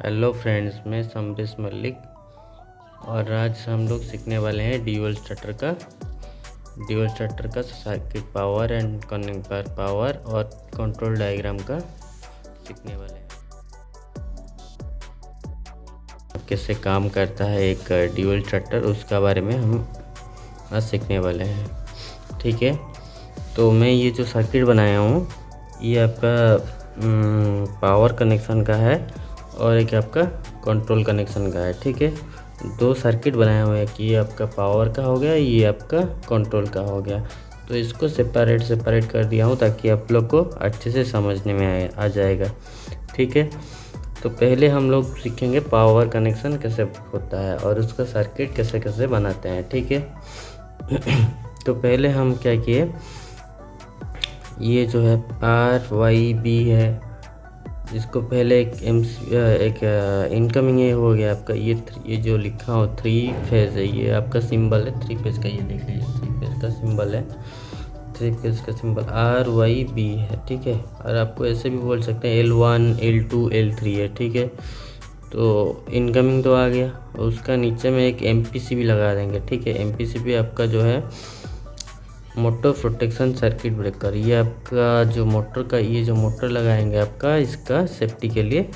Hello friends, मैं समरेश मलिक और आज हम लोग सीखने वाले हैं ड्यूअल स्टार्टर का circuit power and converter power और कंट्रोल डायग्राम का सीखने वाले हैं। कैसे काम करता है एक ड्यूअल स्टार्टर, उसका बारे में हम आज सीखने वाले हैं। ठीक है, तो मैं ये जो सर्किट बनाया हूँ ये आपका पावर कनेक्शन का है और एक आपका कंट्रोल कनेक्शन का है। ठीक है, दो सर्किट बनाए हुए हैं कि ये आपका पावर का हो गया, ये आपका कंट्रोल का हो गया। तो इसको सेपरेट कर दिया हूँ ताकि आप लोग को अच्छे से समझने में आ जाएगा। ठीक है, तो पहले हम लोग सीखेंगे पावर कनेक्शन कैसे होता है और उसका सर्किट कैसे कैसे बनाते हैं। ठीक है तो पहले हम क्या किए, ये जो है RYB है, इसको पहले एक इनकमिंग ये हो गया आपका। ये जो लिखा हो 3 फेज है, ये आपका सिंबल है 3 फेज का। ये देख लीजिए 3 फेज का सिंबल है, 3 फेज का सिंबल RYB है। ठीक है, और आपको ऐसे भी बोल सकते हैं L1 L2 L3 है। ठीक है, तो इनकमिंग तो आ गया, उसका नीचे में एक MPC भी लगा देंगे। ठीक है, MPC भी आपका जो है मोटर प्रोटेक्शन सर्किट ब्रेकर। ये आपका जो मोटर का, ये जो मोटर लगाएंगे आपका, इसका सेफ्टी के लिए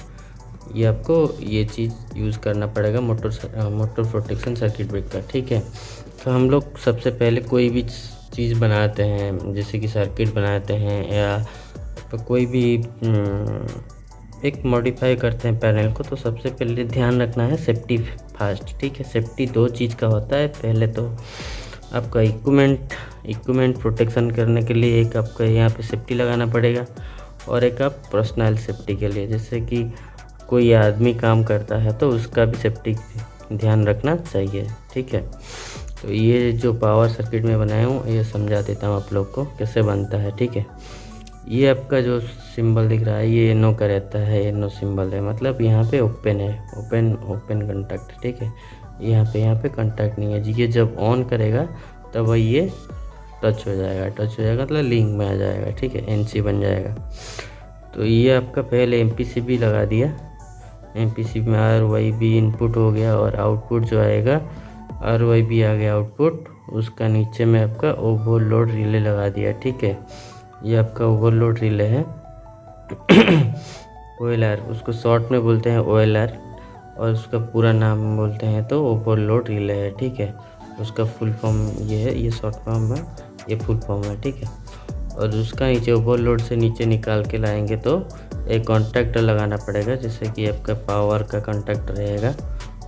ये आपको ये चीज़ यूज़ करना पड़ेगा, मोटर प्रोटेक्शन सर्किट ब्रेकर। ठीक है, तो हम लोग सबसे पहले कोई भी चीज़ बनाते हैं, जैसे कि सर्किट बनाते हैं या तो कोई भी एक मॉडिफाई करते हैं पैनल को, तो सबसे पहले ध्यान रखना है सेफ्टी फर्स्ट। ठीक है, सेफ्टी दो चीज़ का होता है। पहले तो आपका इक्विपमेंट प्रोटेक्शन करने के लिए एक आपका यहाँ पे सेफ्टी लगाना पड़ेगा, और एक आप पर्सनल सेफ्टी के लिए, जैसे कि कोई आदमी काम करता है तो उसका भी सेफ्टी ध्यान रखना चाहिए। ठीक है, तो ये जो पावर सर्किट में बनाया हूँ ये समझा देता हूँ आप लोग को कैसे बनता है। ठीक है, ये आपका जो सिंबल दिख रहा है ये नो का रहता है, ये नो सिंबल है, मतलब यहाँ पे ओपन है, ओपन कंटैक्ट। ठीक है, यहाँ पे कंटैक्ट नहीं है जी। ये जब ऑन करेगा तब ये टच हो जाएगा मतलब लिंक में आ जाएगा। ठीक है, NC बन जाएगा। तो ये आपका पहले MPCB लगा दिया, MPCB में RYB इनपुट हो गया और आउटपुट जो आएगा RYB आ गया आउटपुट। उसका नीचे में आपका ओवरलोड रिले लगा दिया। ठीक है, ये आपका ओवरलोड रिले है OLR, उसको शॉर्ट में बोलते हैं OLR, और उसका पूरा नाम बोलते हैं तो ओवरलोड रिले है। ठीक है, उसका फुल फॉर्म ये है, ये शॉर्ट फॉर्म है, ये फुल फॉर्म है। ठीक है, और उसका नीचे ओवरलोड से नीचे निकाल के लाएंगे तो एक कॉन्टैक्टर लगाना पड़ेगा, जैसे कि आपका पावर का कॉन्टैक्टर रहेगा।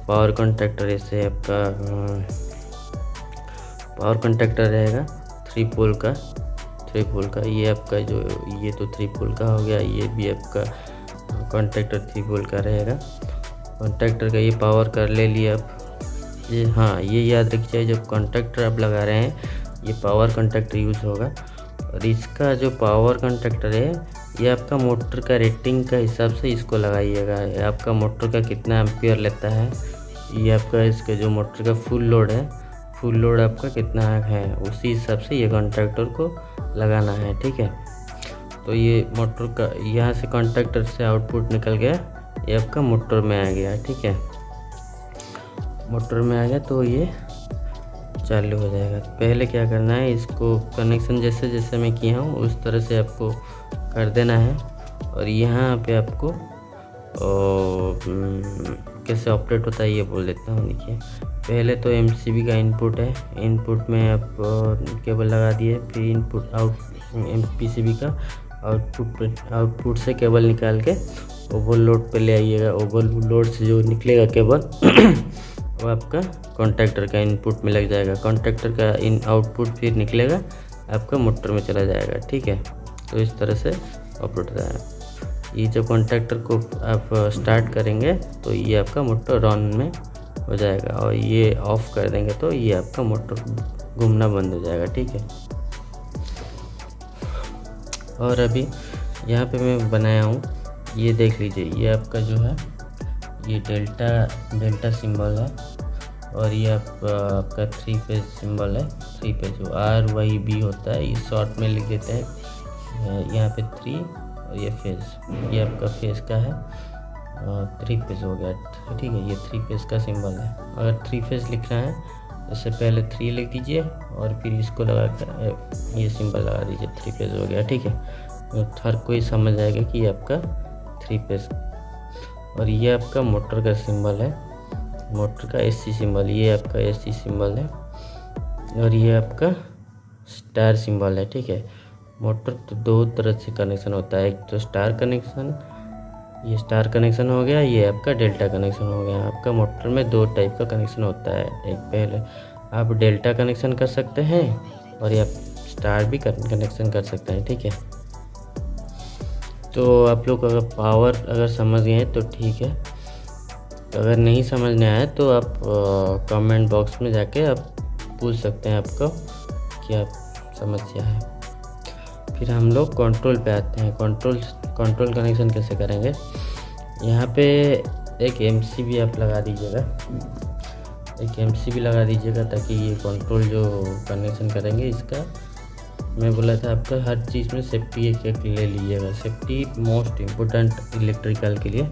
पावर कॉन्टैक्टर ऐसे आपका पावर कॉन्टैक्टर रहेगा 3 पोल का। ये आपका जो ये तो 3 पोल का हो गया, ये भी आपका कॉन्टैक्टर 3 पोल का रहेगा। कॉन्टैक्टर का ये पावर कर ले लिया आप। ये हाँ, ये याद रखिए जब कॉन्टैक्टर आप लगा रहे हैं ये पावर कॉन्टैक्टर यूज़ होगा। और इसका जो पावर कॉन्टैक्टर है ये आपका मोटर का रेटिंग का हिसाब से इसको लगाइएगा। आपका मोटर का कितना एम्पियर लेता है, ये आपका इसका जो मोटर का फुल लोड आपका कितना है, उसी हिसाब से ये कॉन्टैक्टर को लगाना है। ठीक है, तो ये मोटर का यहाँ से कॉन्टैक्टर से आउटपुट निकल गया, ये आपका मोटर में आ गया। ठीक है, मोटर में आ गया तो ये चालू हो जाएगा। पहले क्या करना है, इसको कनेक्शन जैसे जैसे मैं किया हूँ उस तरह से आपको कर देना है। और यहाँ पे आपको कैसे ऑपरेट होता है ये बोल देता हूँ। देखिए, पहले तो MCB का इनपुट है, इनपुट में आप केबल लगा दिए, फिर इनपुट MPCB का आउटपुट से केबल निकाल के ओवरलोड पे ले आइएगा। ओवरलोड से जो निकलेगा केबल वो आपका कॉन्टैक्टर का इनपुट में लग जाएगा, कॉन्टैक्टर का आउटपुट फिर निकलेगा आपका मोटर में चला जाएगा। ठीक है, तो इस तरह से ऑपरेट होता है। ये जब कॉन्टैक्टर को आप स्टार्ट करेंगे तो ये आपका मोटर ऑन में हो जाएगा, और ये ऑफ कर देंगे तो ये आपका मोटर घूमना बंद हो जाएगा। ठीक है, और अभी यहाँ पे मैं बनाया हूँ, ये देख लीजिए, ये आपका जो है ये डेल्टा सिंबल है, और ये आपका 3 फेज सिंबल है। 3 फेज जो RYB होता है, ये शॉर्ट में लिख देते हैं यहाँ पे 3, और ये फेज, ये आपका फेज का है। 3 फेज हो गया, ठीक है। ये 3 फेज का सिंबल है। अगर 3 फेज लिखना है इससे पहले 3 लिख दीजिए और फिर इसको लगा कर ये सिंबल लगा दीजिए, 3 फेज हो गया, ठीक है। तो हर कोई समझ जाएगा कि ये आपका 3 फेज। और ये आपका मोटर का सिंबल है, मोटर का एसी सिंबल, ये आपका एसी सिंबल है। और ये आपका स्टार सिंबल है, ठीक है। मोटर तो 2 तरह से कनेक्शन होता है, एक तो स्टार कनेक्शन, ये स्टार कनेक्शन हो गया, ये आपका डेल्टा कनेक्शन हो गया। आपका मोटर में 2 टाइप का कनेक्शन होता है, एक पहले आप डेल्टा कनेक्शन कर सकते हैं और या स्टार भी कनेक्शन कर सकते हैं, ठीक है। तो आप लोग अगर पावर अगर समझ गए तो ठीक है, तो अगर नहीं समझने आए तो आप कमेंट बॉक्स में जाके आप पूछ सकते हैं आपको क्या समस्या है। फिर हम लोग कंट्रोल पे आते हैं। कंट्रोल कनेक्शन कैसे करेंगे, यहाँ पे एक एमसीबी आप लगा दीजिएगा, एक एमसीबी लगा दीजिएगा ताकि ये कंट्रोल जो कनेक्शन करेंगे इसका, मैं बोला था आपका हर चीज़ में सेफ्टी एक ले लीजिएगा। सेफ्टी मोस्ट इम्पोर्टेंट इलेक्ट्रिकल के लिए,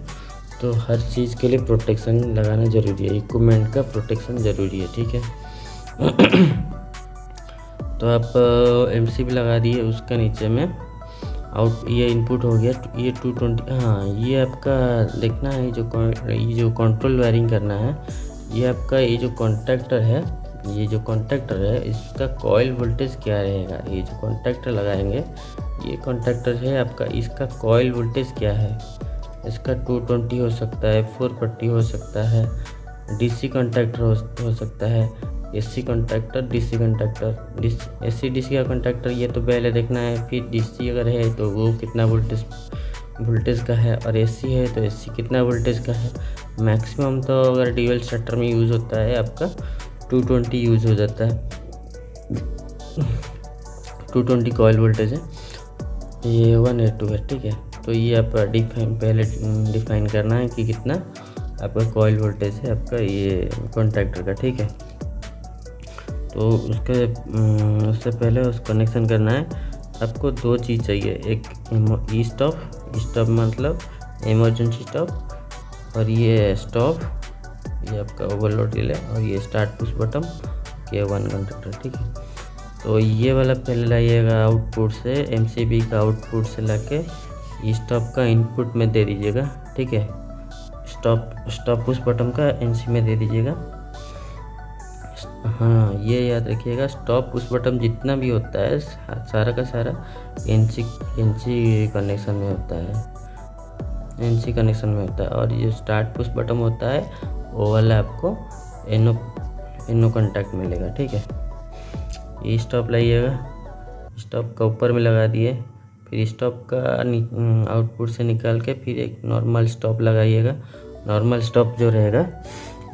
तो हर चीज़ के लिए प्रोटेक्शन लगाना ज़रूरी है, इक्विपमेंट का प्रोटेक्शन ज़रूरी है, ठीक है। तो आप एमसीबी लगा दिए, उसका नीचे में आउट ये इनपुट हो गया, ये 220। हाँ, ये आपका देखना है ये जो कंट्रोल वायरिंग करना है, ये आपका ये जो कॉन्टैक्टर है, ये जो कॉन्टैक्टर है इसका कॉइल वोल्टेज क्या रहेगा। ये जो कॉन्टैक्टर लगाएंगे, ये कॉन्टैक्टर है आपका, इसका कॉइल वोल्टेज क्या है, इसका 220 हो सकता है, 440 हो सकता है, डीसी कॉन्टैक्टर हो सकता है, AC contactor, DC contactor, AC DC का कॉन्टैक्टर ये तो पहले देखना है। फिर डीसी अगर है तो वो कितना वोल्टेज का है, और एसी है तो एसी कितना वोल्टेज का है। मैक्सिमम तो अगर ड्यूल स्टार्टर में यूज़ होता है आपका 220 यूज़ हो जाता है, 220 कॉइल वोल्टेज है, A1 A2 है, ठीक है। तो ये आप पहले डिफाइन करना है कि कितना आपका कॉइल वोल्टेज है आपका ये कॉन्टैक्टर का, ठीक है। तो उससे पहले उस कनेक्शन करना है आपको 2 चीज़ चाहिए, एक ई स्टॉप मतलब इमरजेंसी स्टॉप, और ये स्टॉप ये आपका ओवरलोड रिले, और ये start push button K1 contactor, ठीक है। तो ये वाला पहले लाइएगा आउटपुट से, एमसीबी का आउटपुट से लाके ई स्टॉप का इनपुट में दे दीजिएगा, ठीक है। स्टॉप पुश बटन का एनसी में दे दीजिएगा। हाँ, ये याद रखिएगा, स्टॉप पुश बटन जितना भी होता है सारा का सारा एनसी कनेक्शन में होता है, एनसी कनेक्शन में होता है। और ये स्टार्ट पुश बटन होता है वो वाला आपको एनो कॉन्टैक्ट मिलेगा, ठीक है। ये स्टॉप लाइएगा, स्टॉप का ऊपर में लगा दिए, फिर स्टॉप का आउटपुट से निकाल के फिर एक नॉर्मल स्टॉप लगाइएगा। नॉर्मल स्टॉप जो रहेगा,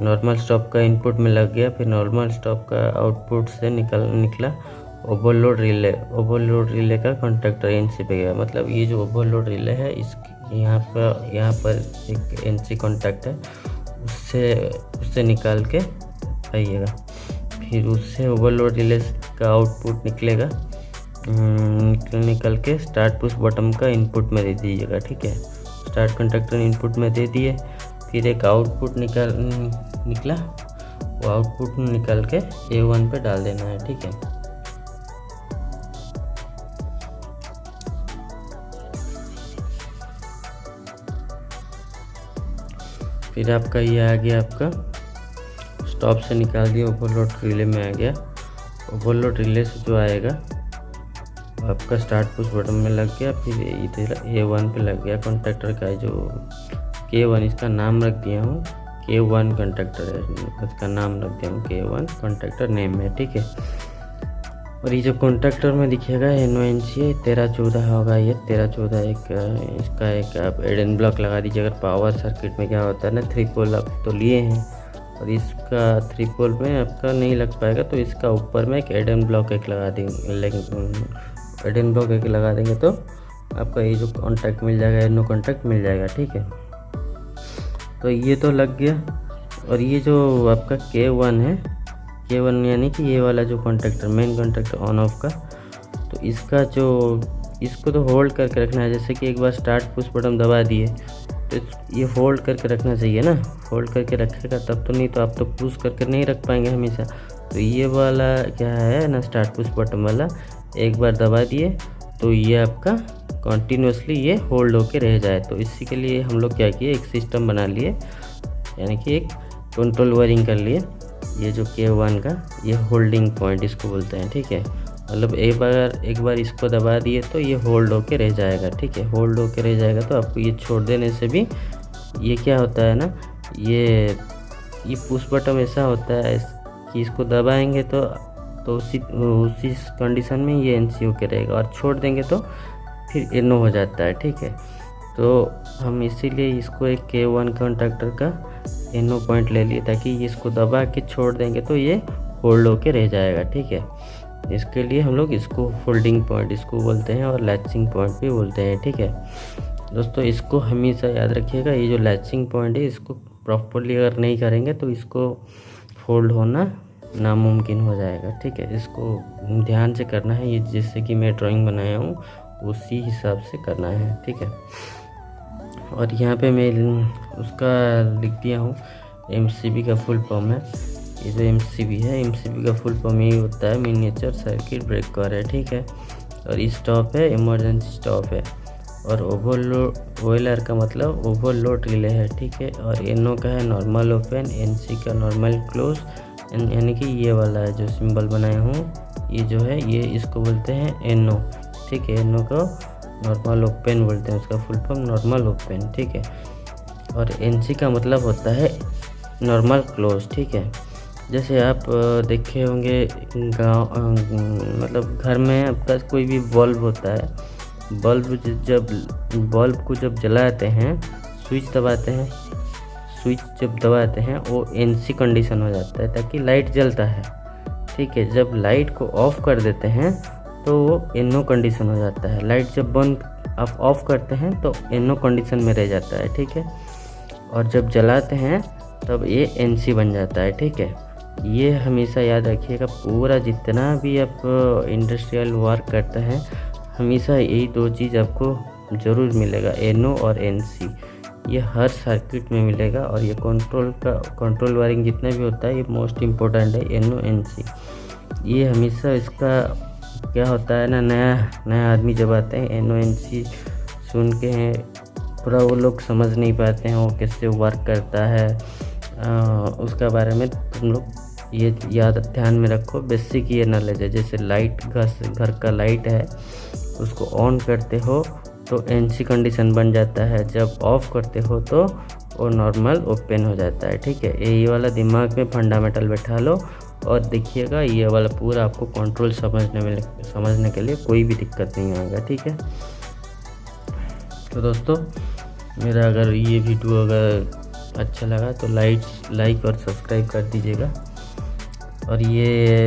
नॉर्मल स्टॉप का इनपुट में लग गया, फिर नॉर्मल स्टॉप का आउटपुट से निकला ओवरलोड रिले का कॉन्टैक्टर एनसी पे गया। मतलब ये जो ओवरलोड रिले है इस यहाँ पर एक एनसी कॉन्टैक्ट है, उससे निकाल के आइएगा। फिर उससे ओवरलोड रिले का आउटपुट निकलेगा, निकल के स्टार्ट पुश बटन का इनपुट में दे दीजिएगा, ठीक है। स्टार्ट कॉन्टैक्टर इनपुट में दे दिए, फिर एक आउटपुट निकला, वो आउटपुट निकाल के A1 पे डाल देना है, ठीक है। फिर आपका ये आ गया, आपका स्टॉप से निकाल दिया, ओवरलोड रिले में आ गया। ओवरलोड रिले से जो आएगा आपका स्टार्ट पुश बटन में लग गया, फिर इधर A1 पे लग गया कॉन्टैक्टर का जो K1, इसका नाम रख दिया हूँ K1 कॉन्टैक्टर है, इसका नाम रख दिया हूँ K1 कॉन्टैक्टर नेम है, ठीक है। और ये जो कॉन्टैक्टर में दिखेगा NONC 1314 होगा, ये 1314 इसका एक आप एडन ब्लॉक लगा दीजिए। अगर पावर सर्किट में क्या होता है ना, 3 पोल आप तो लिए हैं और इसका 3 पोल में आपका नहीं लग पाएगा, तो इसका ऊपर में एक एडन ब्लॉक एक लगा देंगे, एडन ब्लॉक एक लगा देंगे तो आपका ये जो कॉन्टैक्ट मिल जाएगा, नो कॉन्टैक्ट मिल जाएगा, ठीक है। तो ये तो लग गया। और ये जो आपका K1 है, K1 यानी कि ये वाला जो contactor main contactor on off का, तो इसका जो इसको तो होल्ड करके रखना है। जैसे कि एक बार स्टार्ट पुश बटन दबा दिए तो ये होल्ड करके रखना चाहिए ना, होल्ड करके रखेगा तब तो, नहीं तो आप तो पुश करके नहीं रख पाएंगे हमेशा। तो ये वाला क्या है ना, स्टार्ट पुश बटन वाला, एक बार दबा दिए तो ये आपका कंटिन्यूसली ये होल्ड होके रह जाए। तो इसी के लिए हम लोग क्या किए, एक सिस्टम बना लिए, यानी कि एक कंट्रोल वायरिंग कर लिए। ये जो K1 का ये होल्डिंग पॉइंट इसको बोलते हैं, ठीक है। मतलब एक बार इसको दबा दिए तो ये होल्ड होके रह जाएगा, ठीक है। होल्ड होके रह जाएगा तो आपको ये छोड़ देने से भी ये क्या होता है ना, ये पुश बटन ऐसा होता है कि इसको दबाएंगे तो उसी कंडीशन में ये NC होके रहेगा, और छोड़ देंगे तो फिर NO हो जाता है, ठीक है। तो हम इसीलिए इसको एक K1 कॉन्टैक्टर का NO पॉइंट ले लिए, ताकि इसको दबा के छोड़ देंगे तो ये होल्ड होके रह जाएगा, ठीक है। इसके लिए हम लोग इसको होल्डिंग पॉइंट इसको बोलते हैं और लैचिंग पॉइंट भी बोलते हैं, ठीक है दोस्तों। इसको हमेशा याद रखिएगा, ये जो लैचिंग पॉइंट है इसको प्रॉपरली अगर नहीं करेंगे तो इसको होल्ड होना नामुमकिन हो जाएगा, ठीक है। इसको ध्यान से करना है, ये जैसे कि मैं ड्राइंग बनाया हूँ उसी हिसाब से करना है, ठीक है। और यहाँ पे मैं उसका लिख दिया हूँ, MCB का फुल फॉर्म है। ये जो MCB है, MCB का फुल फॉर्म यही होता है, मिनिएचर सर्किट ब्रेकर है, ठीक है। और स्टॉप है, इमरजेंसी स्टॉप है। और ओवरलोड OLR का मतलब ओवरलोड रिले है, ठीक है। और NO का है नॉर्मल ओपन, NC का नॉर्मल क्लोज, यानी कि ये वाला है जो सिंबल बनाया हूँ, ये जो है ये इसको बोलते हैं NO, ठीक है। NO को नॉर्मल ओपन बोलते हैं, उसका फुल फॉर्म नॉर्मल ओपन, ठीक है। और NC का मतलब होता है नॉर्मल क्लोज, ठीक है। जैसे आप देखे होंगे गाँव, मतलब घर में आपका कोई भी बल्ब होता है, बल्ब को जब जलाते हैं, स्विच दबाते हैं, स्विच जब दबाते हैं वो NC कंडीशन हो जाता है, ताकि लाइट जलता है, ठीक है। जब लाइट को ऑफ कर देते हैं तो वो NO कंडीशन हो जाता है। लाइट जब बंद आप ऑफ करते हैं तो NO कंडीशन में रह जाता है, ठीक है। और जब जलाते हैं तब ये NC बन जाता है, ठीक है। ये हमेशा याद रखिएगा, पूरा जितना भी आप इंडस्ट्रियल वर्क करते हैं हमेशा यही दो चीज़ आपको ज़रूर मिलेगा, NO और NC। ये हर सर्किट में मिलेगा। और ये कंट्रोल वायरिंग जितना भी होता है ये मोस्ट इम्पोर्टेंट है, NO NC। ये हमेशा इसका क्या होता है ना, नया आदमी जब आते हैं NO NC सुन के हैं पूरा वो लोग समझ नहीं पाते हैं वो कैसे वर्क करता है, उसका बारे में तुम लोग ये याद ध्यान में रखो। बेसिक ये नॉलेज है। जैसे लाइट, घर का लाइट है, उसको ऑन करते हो तो NC कंडीशन बन जाता है, जब ऑफ करते हो तो वो नॉर्मल ओपन हो जाता है, ठीक है। ये वाला दिमाग में फंडामेंटल बैठा लो और देखिएगा, ये वाला पूरा आपको कंट्रोल समझने के लिए कोई भी दिक्कत नहीं आएगा, ठीक है। तो दोस्तों मेरा अगर ये वीडियो अगर अच्छा लगा तो लाइक और सब्सक्राइब कर दीजिएगा। और ये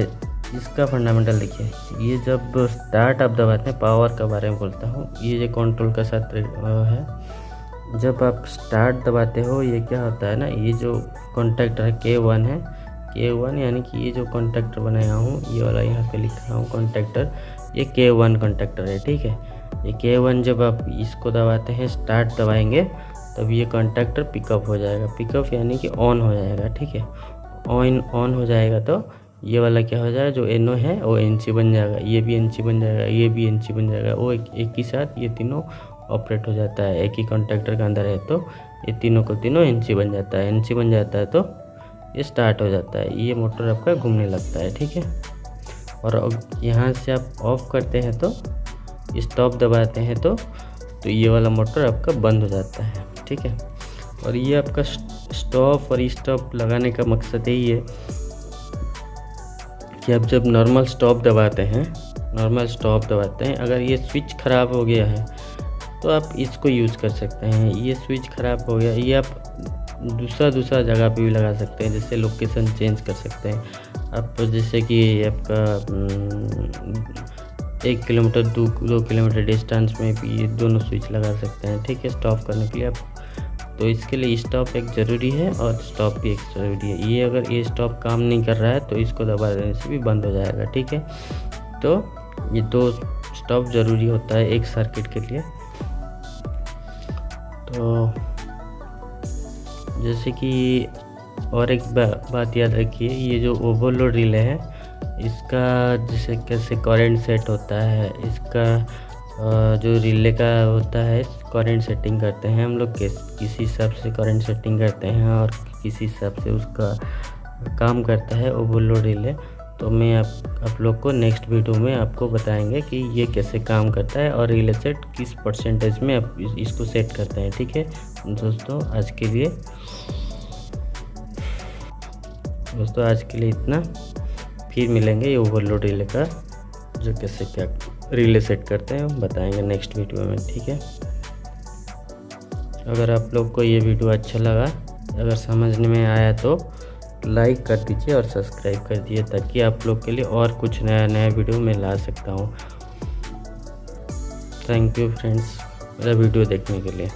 इसका फंडामेंटल देखिए, ये जब स्टार्ट आप दबाते हैं, पावर के बारे में बोलता हूँ, ये जो कंट्रोल का साथ है, जब आप स्टार्ट दबाते हो ये क्या होता है ना, ये जो कॉन्टैक्टर है K1 है, K1 यानी कि ये जो कॉन्टैक्टर बनाया हूँ, ये वाला यहाँ पे लिखा हूँ कॉन्टैक्टर, ये K1 कॉन्टैक्टर है, ठीक है। ये K1 जब आप इसको दबाते हैं, स्टार्ट दबाएंगे, तब ये कॉन्टैक्टर पिकअप हो जाएगा। पिकअप यानी कि ऑन हो जाएगा, ठीक है। ऑन हो जाएगा तो ये वाला क्या हो जाएगा, जो NO है वो NC बन जाएगा, ये भी NC बन जाएगा, ये भी NC बन जाएगा। वो एक ही साथ ये तीनों ऑपरेट हो जाता है, एक ही कॉन्टैक्टर के अंदर है, तो ये तीनों NC बन जाता है। NC बन जाता है तो ये स्टार्ट हो जाता है, ये मोटर आपका घूमने लगता है, ठीक है। और अब यहाँ से आप ऑफ करते हैं तो स्टॉप दबाते हैं तो ये वाला मोटर आपका बंद हो जाता है, ठीक है। और ये आपका स्टॉप और स्टॉप लगाने का मकसद यही है कि आप जब नॉर्मल स्टॉप दबाते हैं, अगर ये स्विच ख़राब हो गया है तो आप इसको यूज़ कर सकते हैं। ये स्विच ख़राब हो गया, ये आप दूसरा जगह पे भी लगा सकते हैं, जैसे लोकेशन चेंज कर सकते हैं आप। जैसे कि आपका 1 किलोमीटर 2 किलोमीटर डिस्टेंस में भी ये दोनों स्विच लगा सकते हैं, ठीक है, स्टॉप करने के लिए आप। तो इसके लिए स्टॉप एक ज़रूरी है और स्टॉप भी एक ज़रूरी है। ये अगर ये स्टॉप काम नहीं कर रहा है तो इसको दबा देने से भी बंद हो जाएगा, ठीक है। तो ये 2 स्टॉप ज़रूरी होता है एक सर्किट के लिए। तो जैसे कि और एक बात याद रखिए, ये जो ओवरलोड रिले है इसका जैसे कैसे करंट सेट होता है, इसका जो रिले का होता है करंट सेटिंग करते हैं हम लोग किसी हिसाब से करंट सेटिंग करते हैं और किसी हिसाब से उसका काम करता है ओवरलोड रिले। तो मैं आप लोग को नेक्स्ट वीडियो में आपको बताएंगे कि ये कैसे काम करता है और रिले सेट किस परसेंटेज में आप इसको सेट करते हैं। ठीक है दोस्तों, आज के लिए इतना। फिर मिलेंगे ये ओवरलोड रिले का जो कैसे क्या रिले सेट करते हैं बताएंगे नेक्स्ट वीडियो में। ठीक है, अगर आप लोग को ये वीडियो अच्छा लगा, अगर समझने में आया तो लाइक कर दीजिए और सब्सक्राइब कर दीजिए ताकि आप लोग के लिए और कुछ नया वीडियो मैं ला सकता हूँ। थैंक यू फ्रेंड्स मेरा वीडियो देखने के लिए।